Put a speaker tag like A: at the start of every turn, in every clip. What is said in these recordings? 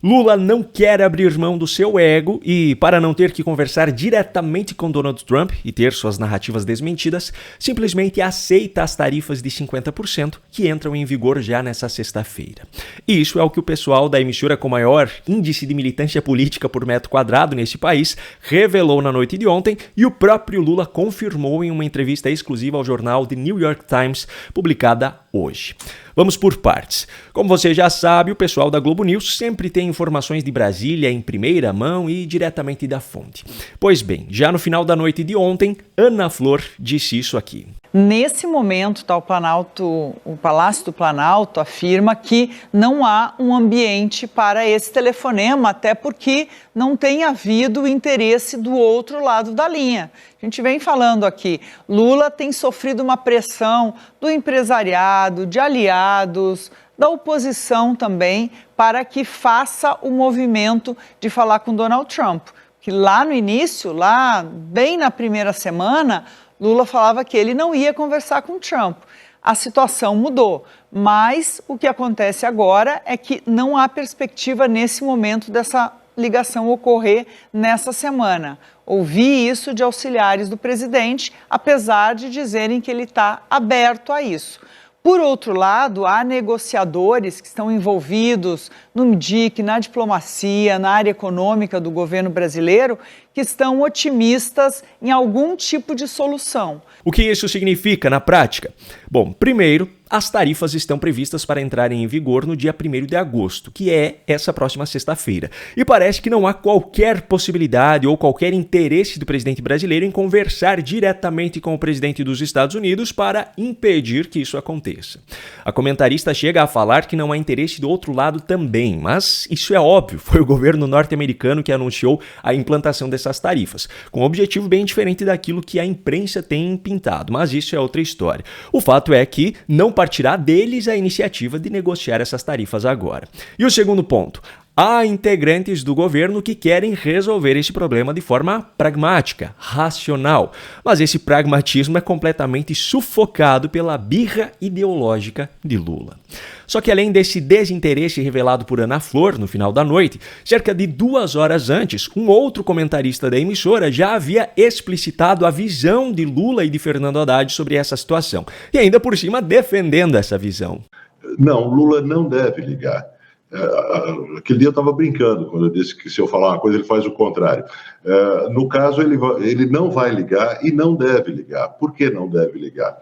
A: Lula não quer abrir mão do seu ego e, para não ter que conversar diretamente com Donald Trump e ter suas narrativas desmentidas, simplesmente aceita as tarifas de 50% que entram em vigor já nessa sexta-feira. E isso é o que o pessoal da emissora com maior índice de militância política por metro quadrado nesse país revelou na noite de ontem e o próprio Lula confirmou em uma entrevista exclusiva ao jornal The New York Times, publicada hoje. Vamos por partes. Como você já sabe, o pessoal da Globo News sempre tem informações de Brasília em primeira mão e diretamente da fonte. Pois bem, já no final da noite de ontem, Ana Flor disse isso aqui.
B: Nesse momento, o Palácio do Planalto afirma que não há um ambiente para esse telefonema, até porque não tem havido interesse do outro lado da linha. A gente vem falando aqui, Lula tem sofrido uma pressão do empresariado, de aliados, da oposição também, para que faça o movimento de falar com Donald Trump. Que lá no início, lá bem na primeira semana, Lula falava que ele não ia conversar com Trump. A situação mudou, mas o que acontece agora é que não há perspectiva nesse momento dessa ligação ocorrer nessa semana. Ouvi isso de auxiliares do presidente, apesar de dizerem que ele está aberto a isso. Por outro lado, há negociadores que estão envolvidos no MDIC, na diplomacia, na área econômica do governo brasileiro, que estão otimistas em algum tipo de solução.
A: O que isso significa na prática? Bom, primeiro, as tarifas estão previstas para entrarem em vigor no dia 1º de agosto, que é essa próxima sexta-feira. E parece que não há qualquer possibilidade ou qualquer interesse do presidente brasileiro em conversar diretamente com o presidente dos Estados Unidos para impedir que isso aconteça. A comentarista chega a falar que não há interesse do outro lado também, mas isso é óbvio, foi o governo norte-americano que anunciou a implantação dessas tarifas, com um objetivo bem diferente daquilo que a imprensa tem pintado, mas isso é outra história. O fato é que não partirá deles a iniciativa de negociar essas tarifas agora. E o segundo ponto, há integrantes do governo que querem resolver esse problema de forma pragmática, racional, mas esse pragmatismo é completamente sufocado pela birra ideológica de Lula. Só que além desse desinteresse revelado por Ana Flor no final da noite, cerca de 2 horas antes, um outro comentarista da emissora já havia explicitado a visão de Lula e de Fernando Haddad sobre essa situação, e ainda por cima defendendo essa visão.
C: Não, Lula não deve ligar. Aquele dia eu estava brincando quando eu disse que se eu falar uma coisa ele faz o contrário. No caso, ele não vai ligar e não deve ligar. Por que não deve ligar?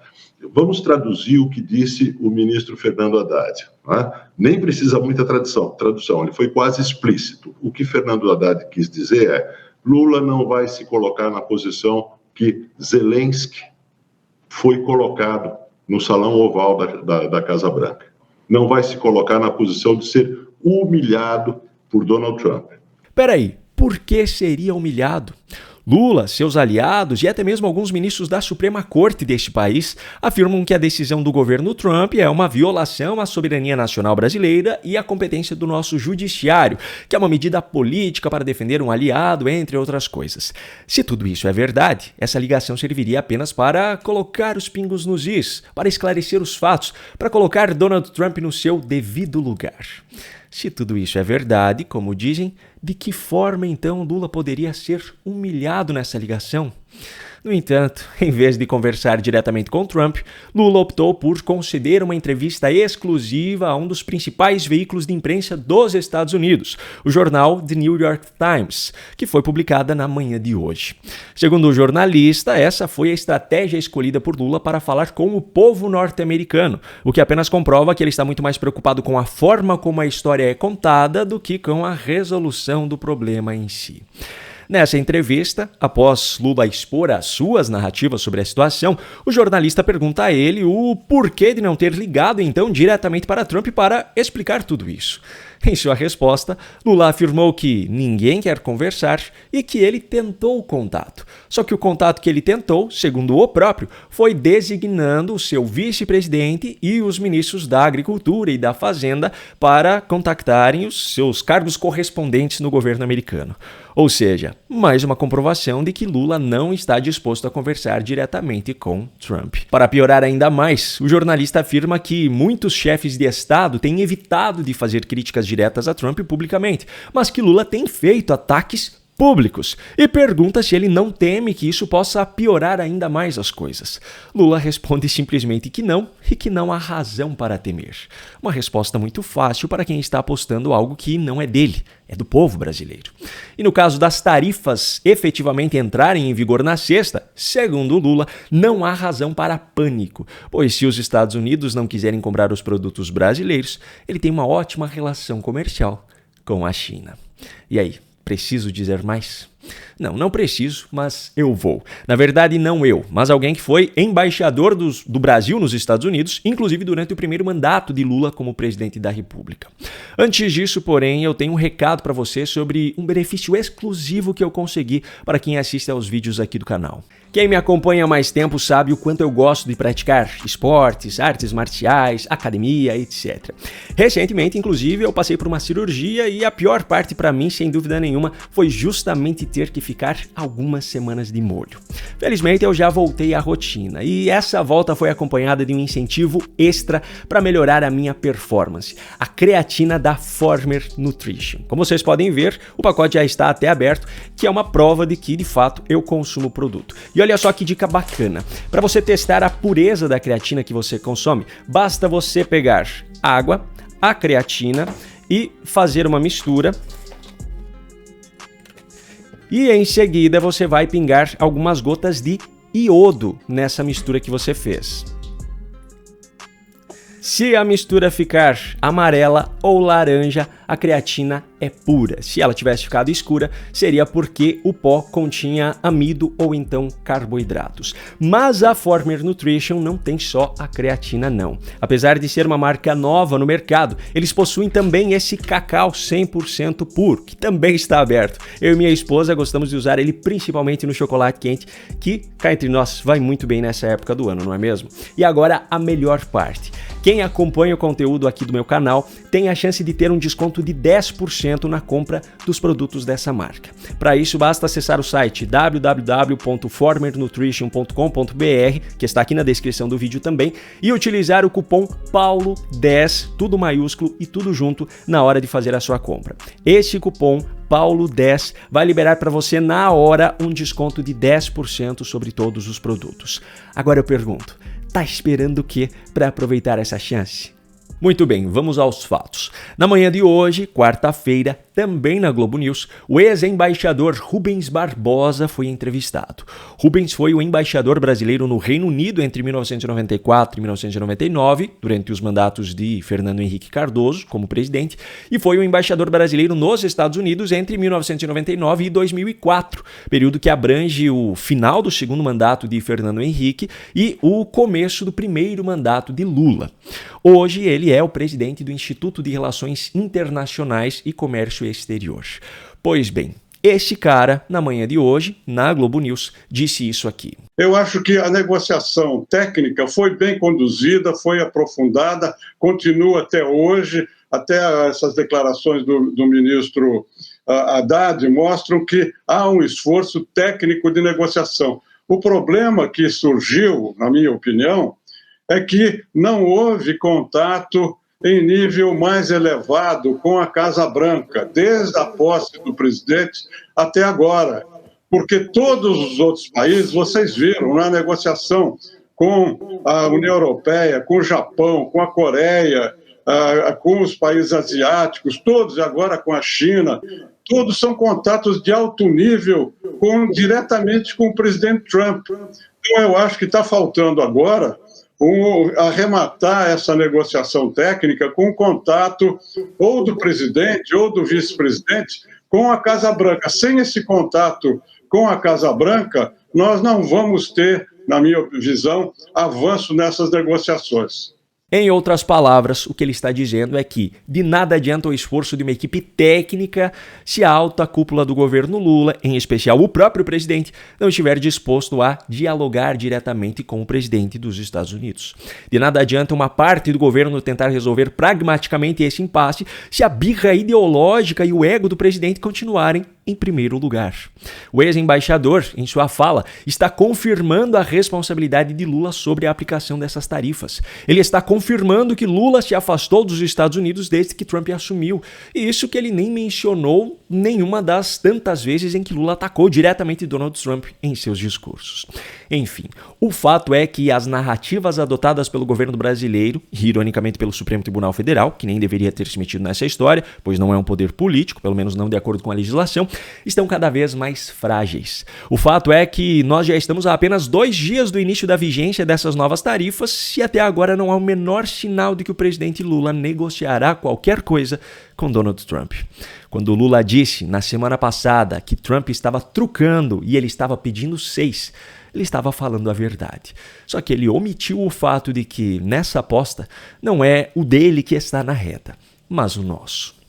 C: Vamos traduzir o que disse o ministro Fernando Haddad. Né? Nem precisa muita tradução, ele foi quase explícito. O que Fernando Haddad quis dizer é: Lula não vai se colocar na posição que Zelensky foi colocado no salão oval da Casa Branca. Não vai se colocar na posição de ser humilhado por Donald Trump.
A: Peraí, por que seria humilhado? Lula, seus aliados e até mesmo alguns ministros da Suprema Corte deste país afirmam que a decisão do governo Trump é uma violação à soberania nacional brasileira e à competência do nosso judiciário, que é uma medida política para defender um aliado, entre outras coisas. Se tudo isso é verdade, essa ligação serviria apenas para colocar os pingos nos is, para esclarecer os fatos, para colocar Donald Trump no seu devido lugar. Se tudo isso é verdade, como dizem, de que forma então Lula poderia ser humilhado nessa ligação? No entanto, em vez de conversar diretamente com Trump, Lula optou por conceder uma entrevista exclusiva a um dos principais veículos de imprensa dos Estados Unidos, o jornal The New York Times, que foi publicada na manhã de hoje. Segundo o jornalista, essa foi a estratégia escolhida por Lula para falar com o povo norte-americano, o que apenas comprova que ele está muito mais preocupado com a forma como a história é contada do que com a resolução do problema em si. Nessa entrevista, após Lula expor as suas narrativas sobre a situação, o jornalista pergunta a ele o porquê de não ter ligado então diretamente para Trump para explicar tudo isso. Em sua resposta, Lula afirmou que ninguém quer conversar e que ele tentou o contato. Só que o contato que ele tentou, segundo o próprio, foi designando o seu vice-presidente e os ministros da Agricultura e da Fazenda para contactarem os seus cargos correspondentes no governo americano. Ou seja, mais uma comprovação de que Lula não está disposto a conversar diretamente com Trump. Para piorar ainda mais, o jornalista afirma que muitos chefes de Estado têm evitado de fazer críticas diretas a Trump publicamente, mas que Lula tem feito ataques públicos e pergunta se ele não teme que isso possa piorar ainda mais as coisas. Lula responde simplesmente que não e que não há razão para temer. Uma resposta muito fácil para quem está apostando algo que não é dele, é do povo brasileiro. E no caso das tarifas efetivamente entrarem em vigor na sexta, segundo Lula, não há razão para pânico, pois se os Estados Unidos não quiserem comprar os produtos brasileiros, ele tem uma ótima relação comercial com a China. E aí? Preciso dizer mais? Não preciso, mas eu vou. Na verdade, não eu, mas alguém que foi embaixador do Brasil nos Estados Unidos, inclusive durante o primeiro mandato de Lula como presidente da República. Antes disso, porém, eu tenho um recado para você sobre um benefício exclusivo que eu consegui para quem assiste aos vídeos aqui do canal. Quem me acompanha há mais tempo sabe o quanto eu gosto de praticar esportes, artes marciais, academia, etc. Recentemente, inclusive, eu passei por uma cirurgia e a pior parte para mim, sem dúvida nenhuma, foi justamente ter que ficar algumas semanas de molho. Felizmente, eu já voltei à rotina e essa volta foi acompanhada de um incentivo extra para melhorar a minha performance, a creatina da Former Nutrition. Como vocês podem ver, o pacote já está até aberto, que é uma prova de que, de fato, eu consumo o produto. E olha só que dica bacana. Para você testar a pureza da creatina que você consome, basta você pegar água, a creatina e fazer uma mistura. E em seguida você vai pingar algumas gotas de iodo nessa mistura que você fez. Se a mistura ficar amarela ou laranja, a creatina é pura. Se ela tivesse ficado escura, seria porque o pó continha amido ou então carboidratos. Mas a Former Nutrition não tem só a creatina não. Apesar de ser uma marca nova no mercado, eles possuem também esse cacau 100% puro, que também está aberto. Eu e minha esposa gostamos de usar ele principalmente no chocolate quente, que, cá entre nós, vai muito bem nessa época do ano, não é mesmo? E agora a melhor parte. Quem acompanha o conteúdo aqui do meu canal tem a chance de ter um desconto de 10% na compra dos produtos dessa marca. Para isso, basta acessar o site www.formernutrition.com.br, que está aqui na descrição do vídeo também, e utilizar o cupom PAULO10, tudo maiúsculo e tudo junto, na hora de fazer a sua compra. Esse cupom PAULO10 vai liberar para você na hora um desconto de 10% sobre todos os produtos. Agora eu pergunto, tá esperando o quê para aproveitar essa chance? Muito bem, vamos aos fatos. Na manhã de hoje, quarta-feira, também na Globo News, o ex-embaixador Rubens Barbosa foi entrevistado. Rubens foi o embaixador brasileiro no Reino Unido entre 1994 e 1999, durante os mandatos de Fernando Henrique Cardoso como presidente, e foi o embaixador brasileiro nos Estados Unidos entre 1999 e 2004, período que abrange o final do segundo mandato de Fernando Henrique e o começo do primeiro mandato de Lula. Hoje ele é o presidente do Instituto de Relações Internacionais e Comércio Exterior. Pois bem, este cara, na manhã de hoje, na Globo News, disse isso aqui.
D: Eu acho que a negociação técnica foi bem conduzida, foi aprofundada, continua até hoje, até essas declarações do ministro Haddad mostram que há um esforço técnico de negociação. O problema que surgiu, na minha opinião, é que não houve contato em nível mais elevado com a Casa Branca, desde a posse do presidente até agora. Porque todos os outros países, vocês viram, na negociação com a União Europeia, com o Japão, com a Coreia, com os países asiáticos, todos agora com a China, todos são contatos de alto nível diretamente com o presidente Trump. Então eu acho que está faltando agora arrematar essa negociação técnica com contato ou do presidente ou do vice-presidente com a Casa Branca. Sem esse contato com a Casa Branca, nós não vamos ter, na minha visão, avanço nessas negociações.
A: Em outras palavras, o que ele está dizendo é que de nada adianta o esforço de uma equipe técnica se a alta cúpula do governo Lula, em especial o próprio presidente, não estiver disposto a dialogar diretamente com o presidente dos Estados Unidos. De nada adianta uma parte do governo tentar resolver pragmaticamente esse impasse se a birra ideológica e o ego do presidente continuarem em primeiro lugar. O ex-embaixador, em sua fala, está confirmando a responsabilidade de Lula sobre a aplicação dessas tarifas. Ele está confirmando que Lula se afastou dos Estados Unidos desde que Trump assumiu. E isso que ele nem mencionou nenhuma das tantas vezes em que Lula atacou diretamente Donald Trump em seus discursos. Enfim, o fato é que as narrativas adotadas pelo governo brasileiro, e ironicamente pelo Supremo Tribunal Federal, que nem deveria ter se metido nessa história, pois não é um poder político, pelo menos não de acordo com a legislação, estão cada vez mais frágeis. O fato é que nós já estamos a apenas 2 dias do início da vigência dessas novas tarifas e até agora não há o menor sinal de que o presidente Lula negociará qualquer coisa com Donald Trump. Quando Lula disse na semana passada que Trump estava trucando e ele estava pedindo 6, ele estava falando a verdade. Só que ele omitiu o fato de que nessa aposta não é o dele que está na reta, mas o nosso.